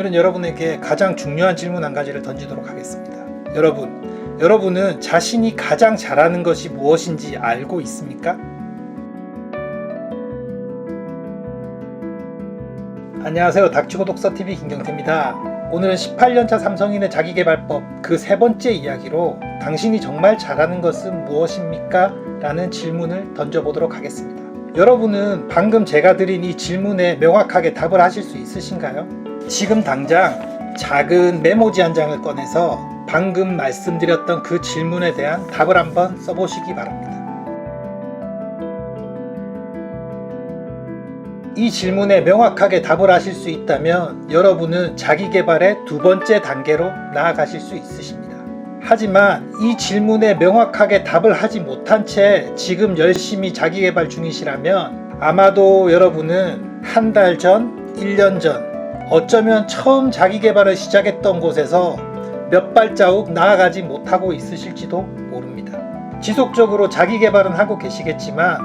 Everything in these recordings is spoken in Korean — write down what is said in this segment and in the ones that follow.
오늘은 여러분에게 가장 중요한 질문 한 가지를 던지도록 하겠습니다. 여러분은 자신이 가장 잘하는 것이 무엇인지 알고 있습니까? 안녕하세요. 닥치고 독서TV 김경태입니다. 오늘은 18년차 삼성인의 자기계발법 그 세 번째 이야기로 당신이 정말 잘하는 것은 무엇입니까? 라는 질문을 던져보도록 하겠습니다. 여러분은 방금 제가 드린 이 질문에 명확하게 답을 하실 수 있으신가요? 지금 당장 작은 메모지 한 장을 꺼내서 방금 말씀드렸던 그 질문에 대한 답을 한번 써보시기 바랍니다. 이 질문에 명확하게 답을 하실 수 있다면 여러분은 자기계발의 두 번째 단계로 나아가실 수 있으십니다. 하지만 이 질문에 명확하게 답을 하지 못한 채 지금 열심히 자기계발 중이시라면 아마도 여러분은 한 달 전, 1년 전, 어쩌면 처음 자기계발을 시작했던 곳에서 몇 발자국 나아가지 못하고 있으실지도 모릅니다. 지속적으로 자기계발은 하고 계시겠지만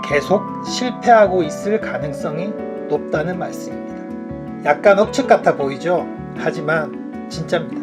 계속 실패하고 있을 가능성이 높다는 말씀입니다. 약간 억측 같아 보이죠? 하지만 진짜입니다.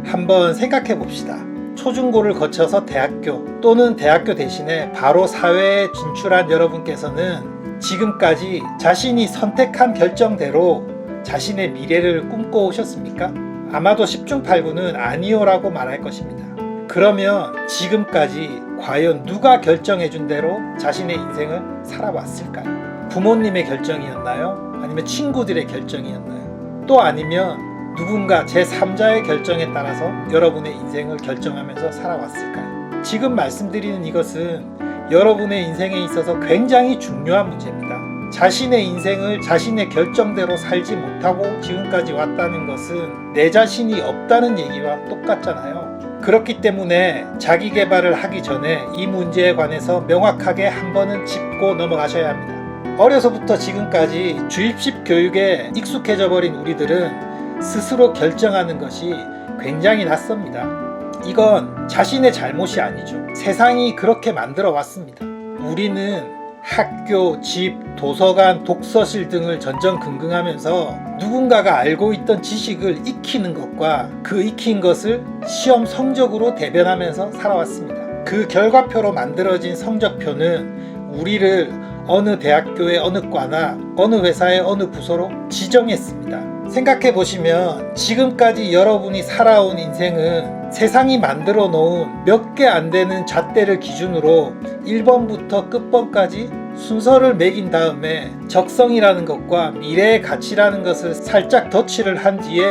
한번 생각해 봅시다. 초중고를 거쳐서 대학교 또는 대학교 대신에 바로 사회에 진출한 여러분께서는 지금까지 자신이 선택한 결정대로 자신의 미래를 꿈꿔오셨습니까? 아마도 10중 8구는 아니요라고 말할 것입니다. 그러면 지금까지 과연 누가 결정해준 대로 자신의 인생을 살아왔을까요? 부모님의 결정이었나요? 아니면 친구들의 결정이었나요? 또 아니면 누군가 제3자의 결정에 따라서 여러분의 인생을 결정하면서 살아왔을까요? 지금 말씀드리는 이것은 여러분의 인생에 있어서 굉장히 중요한 문제입니다. 자신의 인생을 자신의 결정대로 살지 못하고 지금까지 왔다는 것은 내 자신이 없다는 얘기와 똑같잖아요. 그렇기 때문에 자기계발을 하기 전에 이 문제에 관해서 명확하게 한 번은 짚고 넘어가셔야 합니다. 어려서부터 지금까지 주입식 교육에 익숙해져 버린 우리들은 스스로 결정하는 것이 굉장히 낯섭니다. 이건 자신의 잘못이 아니죠. 세상이 그렇게 만들어 왔습니다. 우리는 학교, 집, 도서관, 독서실 등을 전전긍긍하면서 누군가가 알고 있던 지식을 익히는 것과 그 익힌 것을 시험 성적으로 대변하면서 살아왔습니다. 그 결과표로 만들어진 성적표는 우리를 어느 대학교의 어느 과나 어느 회사의 어느 부서로 지정했습니다. 생각해 보시면 지금까지 여러분이 살아온 인생은 세상이 만들어 놓은 몇 개 안 되는 잣대를 기준으로 1번부터 끝번까지 순서를 매긴 다음에 적성이라는 것과 미래의 가치라는 것을 살짝 덧칠을 한 뒤에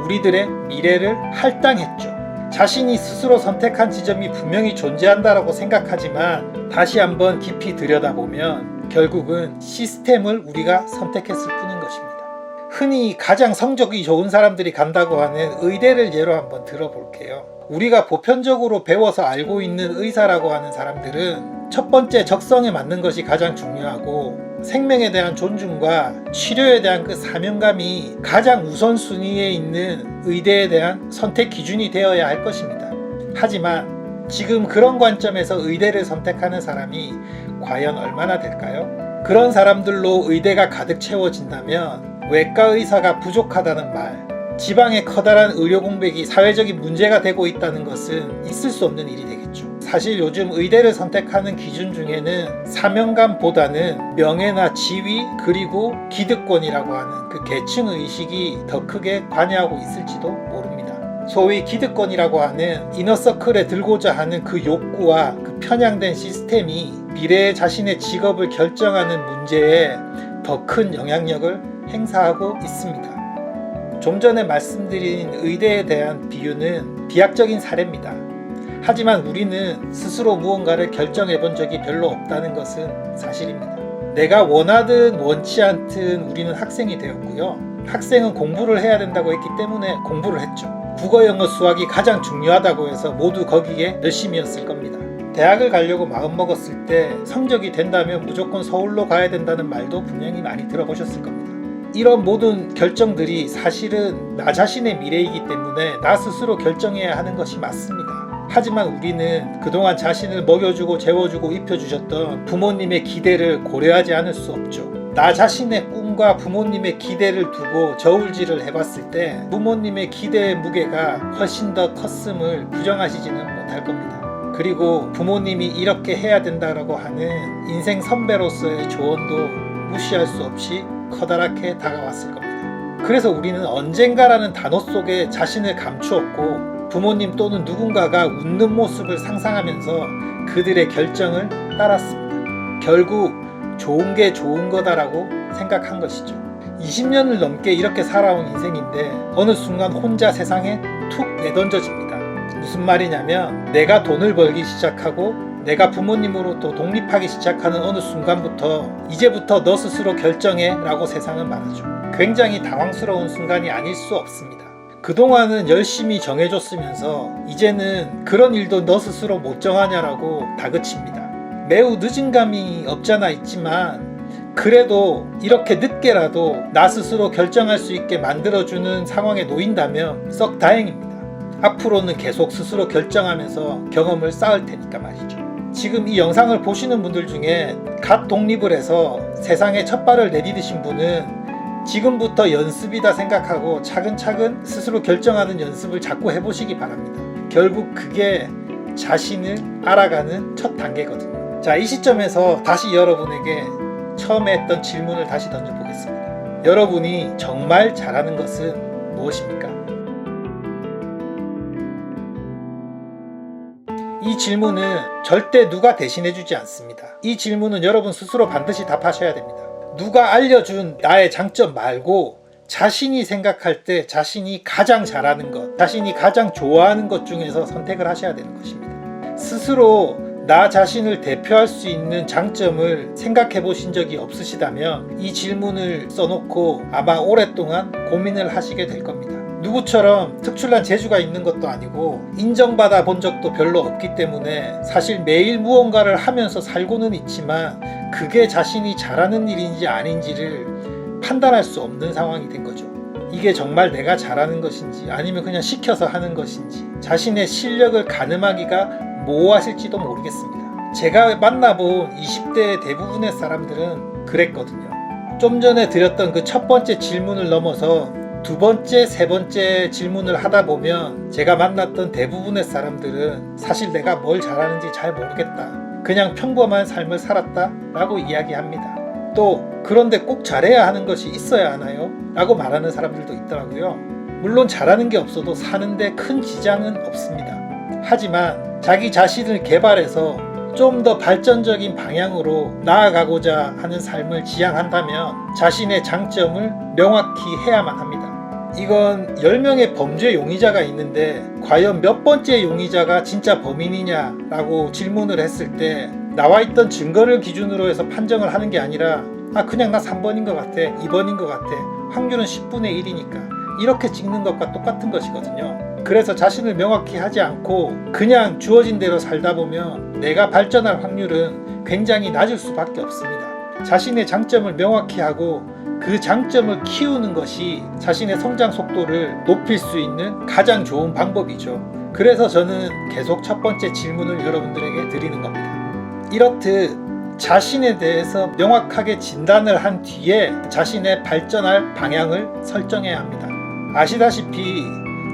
우리들의 미래를 할당했죠. 자신이 스스로 선택한 지점이 분명히 존재한다라고 생각하지만 다시 한번 깊이 들여다보면 결국은 시스템을 우리가 선택했을 뿐인 것입니다. 흔히 가장 성적이 좋은 사람들이 간다고 하는 의대를 예로 한번 들어볼게요. 우리가 보편적으로 배워서 알고 있는 의사라고 하는 사람들은 첫 번째 적성에 맞는 것이 가장 중요하고 생명에 대한 존중과 치료에 대한 그 사명감이 가장 우선순위에 있는 의대에 대한 선택 기준이 되어야 할 것입니다. 하지만 지금 그런 관점에서 의대를 선택하는 사람이 과연 얼마나 될까요? 그런 사람들로 의대가 가득 채워진다면 외과 의사가 부족하다는 말, 지방의 커다란 의료 공백이 사회적인 문제가 되고 있다는 것은 있을 수 없는 일이 되겠죠. 사실 요즘 의대를 선택하는 기준 중에는 사명감보다는 명예나 지위 그리고 기득권이라고 하는 그 계층 의식이 더 크게 관여하고 있을지도 모릅니다. 소위 기득권이라고 하는 이너서클에 들고자 하는 그 욕구와 그 편향된 시스템이 미래의 자신의 직업을 결정하는 문제에 더 큰 영향력을 행사하고 있습니다. 좀 전에 말씀드린 의대에 대한 비유는 비약적인 사례입니다. 하지만 우리는 스스로 무언가를 결정해 본 적이 별로 없다는 것은 사실입니다. 내가 원하든 원치 않든 우리는 학생이 되었고요. 학생은 공부를 해야 된다고 했기 때문에 공부를 했죠. 국어, 영어, 수학이 가장 중요하다고 해서 모두 거기에 열심이었을 겁니다. 대학을 가려고 마음먹었을 때 성적이 된다면 무조건 서울로 가야 된다는 말도 분명히 많이 들어보셨을 겁니다. 이런 모든 결정들이 사실은 나 자신의 미래이기 때문에 나 스스로 결정해야 하는 것이 맞습니다. 하지만 우리는 그동안 자신을 먹여주고 재워주고 입혀주셨던 부모님의 기대를 고려하지 않을 수 없죠. 나 자신의 꿈과 부모님의 기대를 두고 저울질을 해봤을 때 부모님의 기대의 무게가 훨씬 더 컸음을 부정하시지는 못할 겁니다. 그리고 부모님이 이렇게 해야 된다라고 하는 인생 선배로서의 조언도 무시할 수 없이 커다랗게 다가왔을 겁니다. 그래서 우리는 언젠가라는 단어 속에 자신을 감추었고 부모님 또는 누군가가 웃는 모습을 상상하면서 그들의 결정을 따랐습니다. 결국 좋은 게 좋은 거다라고 생각한 것이죠. 20년을 넘게 이렇게 살아온 인생인데 어느 순간 혼자 세상에 툭 내던져집니다. 무슨 말이냐면 내가 돈을 벌기 시작하고 내가 부모님으로부터 독립하기 시작하는 어느 순간부터 이제부터 너 스스로 결정해 라고 세상은 말하죠. 굉장히 당황스러운 순간이 아닐 수 없습니다. 그동안은 열심히 정해줬으면서 이제는 그런 일도 너 스스로 못 정하냐라고 다그칩니다. 매우 늦은 감이 없잖아 있지만 그래도 이렇게 늦게라도 나 스스로 결정할 수 있게 만들어주는 상황에 놓인다면 썩 다행입니다. 앞으로는 계속 스스로 결정하면서 경험을 쌓을 테니까 말이죠. 지금 이 영상을 보시는 분들 중에 갓 독립을 해서 세상에 첫 발을 내디디신 분은 지금부터 연습이다 생각하고 차근차근 스스로 결정하는 연습을 자꾸 해보시기 바랍니다. 결국 그게 자신을 알아가는 첫 단계거든요. 자, 이 시점에서 다시 여러분에게 처음에 했던 질문을 다시 던져보겠습니다. 여러분이 정말 잘하는 것은 무엇입니까? 이 질문은 절대 누가 대신해주지 않습니다. 이 질문은 여러분 스스로 반드시 답하셔야 됩니다. 누가 알려준 나의 장점 말고 자신이 생각할 때 자신이 가장 잘하는 것, 자신이 가장 좋아하는 것 중에서 선택을 하셔야 되는 것입니다. 스스로 나 자신을 대표할 수 있는 장점을 생각해 보신 적이 없으시다면 이 질문을 써놓고 아마 오랫동안 고민을 하시게 될 겁니다. 누구처럼 특출난 재주가 있는 것도 아니고 인정받아 본 적도 별로 없기 때문에 사실 매일 무언가를 하면서 살고는 있지만 그게 자신이 잘하는 일인지 아닌지를 판단할 수 없는 상황이 된 거죠. 이게 정말 내가 잘하는 것인지 아니면 그냥 시켜서 하는 것인지 자신의 실력을 가늠하기가 모호하실지도 모르겠습니다. 제가 만나본 20대 대부분의 사람들은 그랬거든요. 좀 전에 드렸던 그 첫 번째 질문을 넘어서 두 번째, 세 번째 질문을 하다 보면 제가 만났던 대부분의 사람들은 사실 내가 뭘 잘하는지 잘 모르겠다. 그냥 평범한 삶을 살았다 라고 이야기합니다. 또 그런데 꼭 잘해야 하는 것이 있어야 하나요? 라고 말하는 사람들도 있더라고요. 물론 잘하는 게 없어도 사는데 큰 지장은 없습니다. 하지만 자기 자신을 개발해서 좀 더 발전적인 방향으로 나아가고자 하는 삶을 지향한다면 자신의 장점을 명확히 해야만 합니다. 이건 10명의 범죄 용의자가 있는데 과연 몇 번째 용의자가 진짜 범인이냐라고 질문을 했을 때 나와 있던 증거를 기준으로 해서 판정을 하는 게 아니라 그냥 나 3번인 것 같아, 2번인 것 같아, 확률은 10분의 1이니까 이렇게 찍는 것과 똑같은 것이거든요. 그래서 자신을 명확히 하지 않고 그냥 주어진 대로 살다 보면 내가 발전할 확률은 굉장히 낮을 수밖에 없습니다. 자신의 장점을 명확히 하고 그 장점을 키우는 것이 자신의 성장 속도를 높일 수 있는 가장 좋은 방법이죠. 그래서 저는 계속 첫 번째 질문을 여러분들에게 드리는 겁니다. 이렇듯 자신에 대해서 명확하게 진단을 한 뒤에 자신의 발전할 방향을 설정해야 합니다. 아시다시피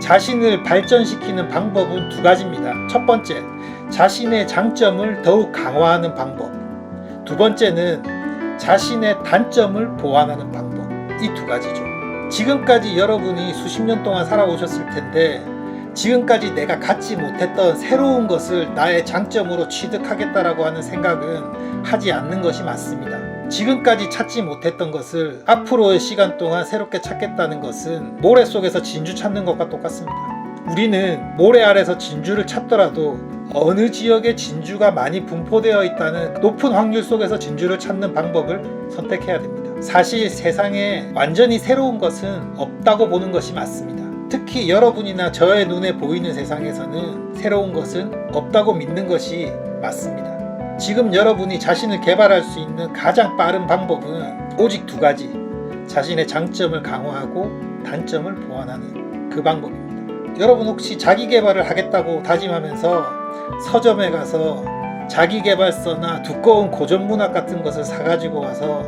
자신을 발전시키는 방법은 두 가지입니다. 첫 번째, 자신의 장점을 더욱 강화하는 방법. 두 번째는 자신의 단점을 보완하는 방법. 이 두 가지죠. 지금까지 여러분이 수십 년 동안 살아오셨을 텐데 지금까지 내가 갖지 못했던 새로운 것을 나의 장점으로 취득하겠다라고 하는 생각은 하지 않는 것이 맞습니다. 지금까지 찾지 못했던 것을 앞으로의 시간 동안 새롭게 찾겠다는 것은 모래 속에서 진주 찾는 것과 똑같습니다. 우리는 모래 아래서 진주를 찾더라도 어느 지역에 진주가 많이 분포되어 있다는 높은 확률 속에서 진주를 찾는 방법을 선택해야 됩니다. 사실 세상에 완전히 새로운 것은 없다고 보는 것이 맞습니다. 특히 여러분이나 저의 눈에 보이는 세상에서는 새로운 것은 없다고 믿는 것이 맞습니다. 지금 여러분이 자신을 개발할 수 있는 가장 빠른 방법은 오직 두 가지. 자신의 장점을 강화하고 단점을 보완하는 그 방법입니다. 여러분 혹시 자기 개발을 하겠다고 다짐하면서 서점에 가서 자기개발서나 두꺼운 고전문학 같은 것을 사가지고 와서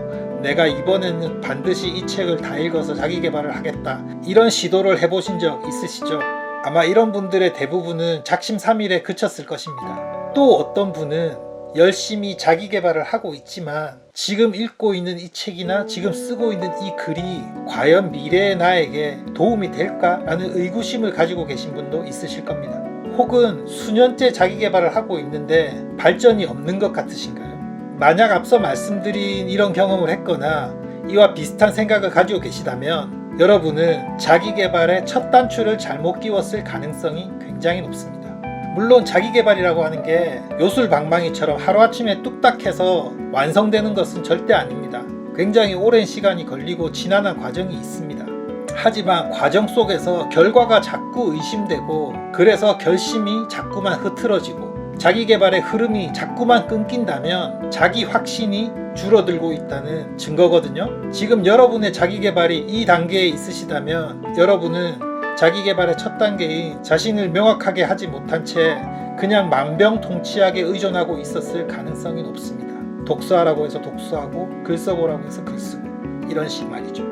내가 이번에는 반드시 이 책을 다 읽어서 자기 개발을 하겠다, 이런 시도를 해보신 적 있으시죠? 아마 이런 분들의 대부분은 작심삼일에 그쳤을 것입니다. 또 어떤 분은 열심히 자기 개발을 하고 있지만 지금 읽고 있는 이 책이나 지금 쓰고 있는 이 글이 과연 미래의 나에게 도움이 될까라는 의구심을 가지고 계신 분도 있으실 겁니다. 혹은 수년째 자기 개발을 하고 있는데 발전이 없는 것 같으신가요? 만약 앞서 말씀드린 이런 경험을 했거나 이와 비슷한 생각을 가지고 계시다면 여러분은 자기 개발의 첫 단추를 잘못 끼웠을 가능성이 굉장히 높습니다. 물론 자기 개발이라고 하는 게 요술방망이처럼 하루아침에 뚝딱 해서 완성되는 것은 절대 아닙니다. 굉장히 오랜 시간이 걸리고 지난한 과정이 있습니다. 하지만 과정 속에서 결과가 자꾸 의심되고 그래서 결심이 자꾸만 흐트러지고 자기 개발의 흐름이 자꾸만 끊긴다면 자기 확신이 줄어들고 있다는 증거거든요. 지금 여러분의 자기 개발이 이 단계에 있으시다면 여러분은 자기 개발의 첫 단계인 자신을 명확하게 하지 못한 채 그냥 만병통치약에 의존하고 있었을 가능성이 높습니다. 독서하라고 해서 독서하고 글 써보라고 해서 글 쓰고 이런 식 말이죠.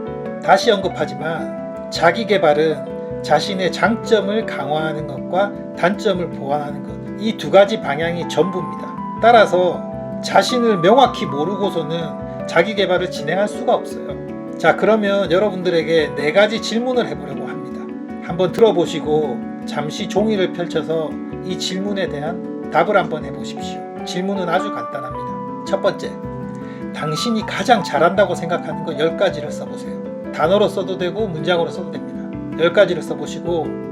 다시 언급하지만 자기 개발은 자신의 장점을 강화하는 것과 단점을 보완하는 것, 이 두 가지 방향이 전부입니다. 따라서 자신을 명확히 모르고서는 자기 개발을 진행할 수가 없어요. 자, 그러면 여러분들에게 4가지 질문을 해보려고 합니다. 한번 들어보시고 잠시 종이를 펼쳐서 이 질문에 대한 답을 한번 해보십시오. 질문은 아주 간단합니다. 첫 번째, 당신이 가장 잘한다고 생각하는 것 10가지를 써보세요. 단어로 써도 되고 문장으로 써도 됩니다. 10가지를 써보시고,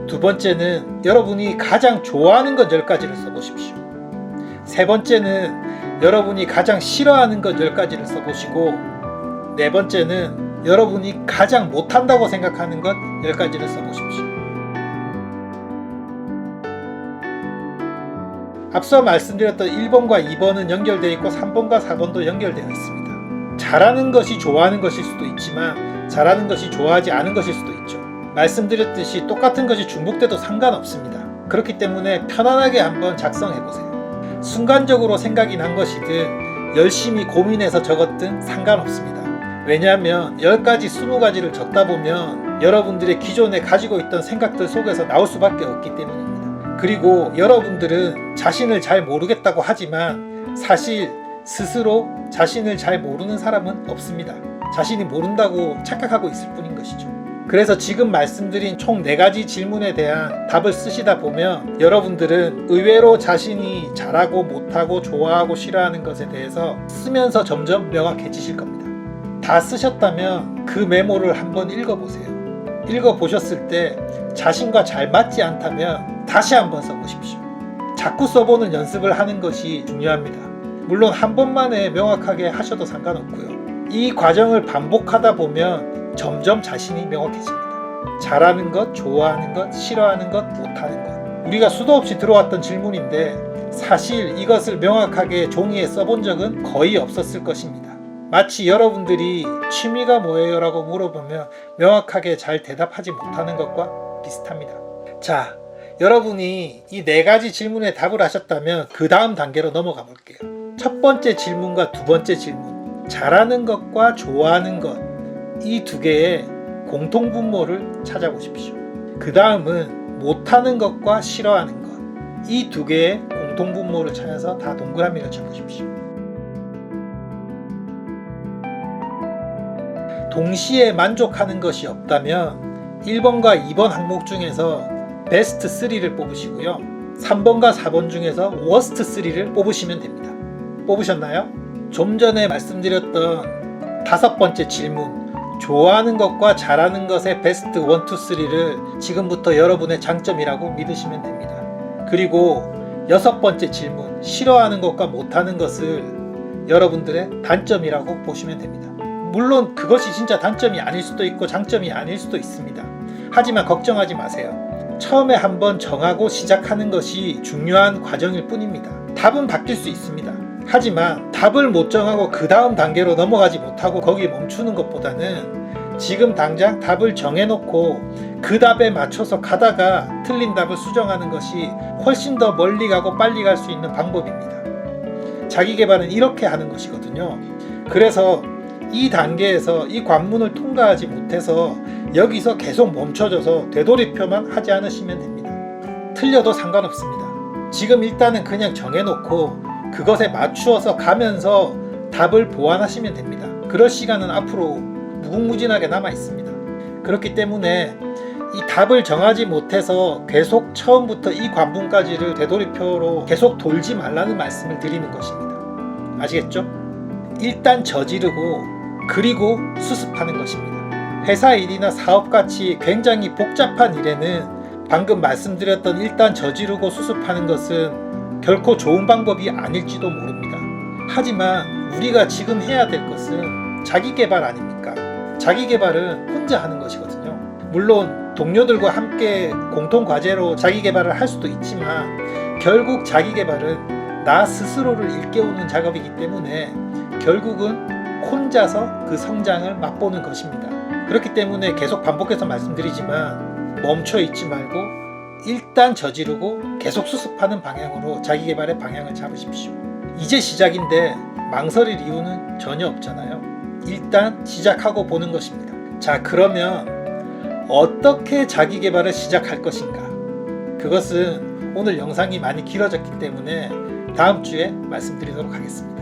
두 번째는 여러분이 가장 좋아하는 것 10가지를 써보십시오. 세 번째는 여러분이 가장 싫어하는 것 10가지를 써보시고, 네 번째는 여러분이 가장 못한다고 생각하는 것 10가지를 써보십시오. 앞서 말씀드렸던 1번과 2번은 연결되어 있고 3번과 4번도 연결되어 있습니다. 잘하는 것이 좋아하는 것일 수도 있지만 잘하는 것이 좋아하지 않은 것일 수도 있죠. 말씀드렸듯이 똑같은 것이 중복돼도 상관없습니다. 그렇기 때문에 편안하게 한번 작성해보세요. 순간적으로 생각이 난 것이든 열심히 고민해서 적었든 상관없습니다. 왜냐하면 10가지, 20가지를 적다 보면 여러분들의 기존에 가지고 있던 생각들 속에서 나올 수밖에 없기 때문입니다. 그리고 여러분들은 자신을 잘 모르겠다고 하지만 사실 스스로 자신을 잘 모르는 사람은 없습니다. 자신이 모른다고 착각하고 있을 뿐인 것이죠. 그래서 지금 말씀드린 총 4가지 질문에 대한 답을 쓰시다 보면 여러분들은 의외로 자신이 잘하고 못하고 좋아하고 싫어하는 것에 대해서 쓰면서 점점 명확해지실 겁니다. 다 쓰셨다면 그 메모를 한번 읽어보세요. 읽어보셨을 때 자신과 잘 맞지 않다면 다시 한번 써보십시오. 자꾸 써보는 연습을 하는 것이 중요합니다. 물론 한 번만에 명확하게 하셔도 상관없고요. 이 과정을 반복하다 보면 점점 자신이 명확해집니다. 잘하는 것, 좋아하는 것, 싫어하는 것, 못하는 것. 우리가 수도 없이 들어왔던 질문인데 사실 이것을 명확하게 종이에 써본 적은 거의 없었을 것입니다. 마치 여러분들이 취미가 뭐예요? 라고 물어보면 명확하게 잘 대답하지 못하는 것과 비슷합니다. 자, 여러분이 이 4가지 질문에 답을 하셨다면 그 다음 단계로 넘어가 볼게요. 첫 번째 질문과 두 번째 질문, 잘하는 것과 좋아하는 것, 이 2개의 공통분모를 찾아보십시오. 그 다음은 못하는 것과 싫어하는 것, 이 2개의 공통분모를 찾아서 다 동그라미를 쳐보십시오. 동시에 만족하는 것이 없다면 1번과 2번 항목 중에서 베스트 3를 뽑으시고요. 3번과 4번 중에서 워스트 3를 뽑으시면 됩니다. 뽑으셨나요? 좀 전에 말씀드렸던 5번째 질문, 좋아하는 것과 잘하는 것의 베스트 1, 2, 3를 지금부터 여러분의 장점이라고 믿으시면 됩니다. 그리고 6번째 질문, 싫어하는 것과 못하는 것을 여러분들의 단점이라고 보시면 됩니다. 물론 그것이 진짜 단점이 아닐 수도 있고 장점이 아닐 수도 있습니다. 하지만 걱정하지 마세요. 처음에 한번 정하고 시작하는 것이 중요한 과정일 뿐입니다. 답은 바뀔 수 있습니다. 하지만 답을 못 정하고 그 다음 단계로 넘어가지 못하고 거기에 멈추는 것보다는 지금 당장 답을 정해놓고 그 답에 맞춰서 가다가 틀린 답을 수정하는 것이 훨씬 더 멀리 가고 빨리 갈 수 있는 방법입니다. 자기 개발은 이렇게 하는 것이거든요. 그래서 이 단계에서 이 관문을 통과하지 못해서 여기서 계속 멈춰져서 되돌이표만 하지 않으시면 됩니다. 틀려도 상관없습니다. 지금 일단은 그냥 정해놓고 그것에 맞추어서 가면서 답을 보완하시면 됩니다. 그럴 시간은 앞으로 무궁무진하게 남아 있습니다. 그렇기 때문에 이 답을 정하지 못해서 계속 처음부터 이 관문까지를 되돌이표로 계속 돌지 말라는 말씀을 드리는 것입니다. 아시겠죠? 일단 저지르고 그리고 수습하는 것입니다. 회사 일이나 사업같이 굉장히 복잡한 일에는 방금 말씀드렸던 일단 저지르고 수습하는 것은 결코 좋은 방법이 아닐지도 모릅니다. 하지만 우리가 지금 해야 될 것은 자기계발 아닙니까? 자기계발은 혼자 하는 것이거든요. 물론 동료들과 함께 공통과제로 자기계발을 할 수도 있지만 결국 자기계발은 나 스스로를 일깨우는 작업이기 때문에 결국은 혼자서 그 성장을 맛보는 것입니다. 그렇기 때문에 계속 반복해서 말씀드리지만 멈춰 있지 말고 일단 저지르고 계속 수습하는 방향으로 자기계발의 방향을 잡으십시오. 이제 시작인데 망설일 이유는 전혀 없잖아요. 일단 시작하고 보는 것입니다. 자, 그러면 어떻게 자기계발을 시작할 것인가? 그것은 오늘 영상이 많이 길어졌기 때문에 다음 주에 말씀드리도록 하겠습니다.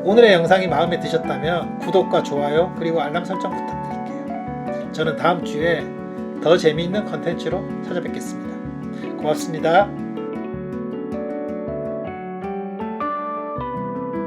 오늘의 영상이 마음에 드셨다면 구독과 좋아요 그리고 알람 설정 부탁드릴게요. 저는 다음 주에 더 재미있는 컨텐츠로 찾아뵙겠습니다. 고맙습니다.